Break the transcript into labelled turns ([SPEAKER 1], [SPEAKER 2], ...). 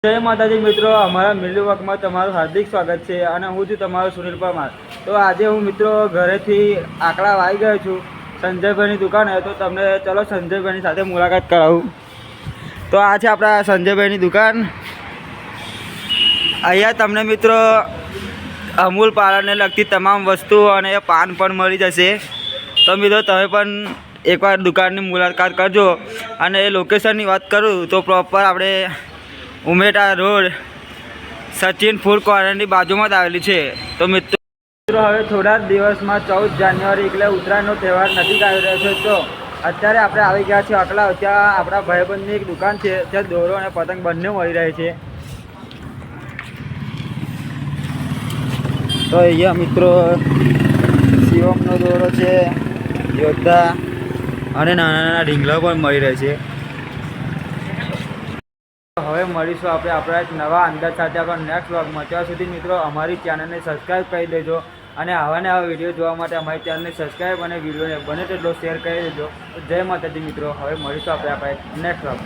[SPEAKER 1] જય માતાજી મિત્રો, અમારા મિલી વર્કમાં તમારું હાર્દિક સ્વાગત છે અને હું છું તમારો સુનિલ પરમાર। તો આજે હું મિત્રો ઘરેથી આકડા આવી ગયો છું સંજયભાઈની દુકાને। તો તમને ચલો સંજયભાઈની સાથે મુલાકાત કરાવું। તો આ છે આપણા સંજયભાઈની દુકાન। અહીંયા તમને મિત્રો અમૂલ પાર્લરને લગતી તમામ વસ્તુઓ અને પાન પણ મળી જશે। તો મિત્રો તમે પણ એકવાર દુકાનની મુલાકાત કરજો। અને લોકેશનની વાત કરું તો પ્રોપર આપણે ઉમેટા રોડ સચિન ફૂડ કોર્નરની બાજુમાં જ આવેલી છે। તો મિત્રો હવે થોડા જ દિવસમાં 14 જાન્યુઆરી એટલે ઉત્તરાયણનો તહેવાર નજીક આવી રહ્યો છે। તો અત્યારે આપણે આવી ગયા છીએ અકલા। ત્યાં આપણા ભાઈબંધની એક દુકાન છે, ત્યાં દોરો અને પતંગ બંને મળી રહે છે। તો અહીંયા મિત્રો શિવમનો દોરો છે, યોદ્ધા અને નાના નાના ઢીંગલા પણ મળી રહે છે। હવે મળીશું આપણે આપણા એક નવા અંદાજ સાથે આપણા નેક્સ્ટ વ્લોગમાં। ત્યાં સુધી મિત્રો અમારી ચેનલને સબસ્ક્રાઈબ કરી દેજો અને આવા ને આવા વિડીયો જોવા માટે અમારી ચેનલને સબસ્ક્રાઈબ અને વિડીયોને બને તેટલો શેર કરી દેજો। જય માતાજી મિત્રો, હવે મળીશું આપણે આપણા નેક્સ્ટ વ્લોગમાં।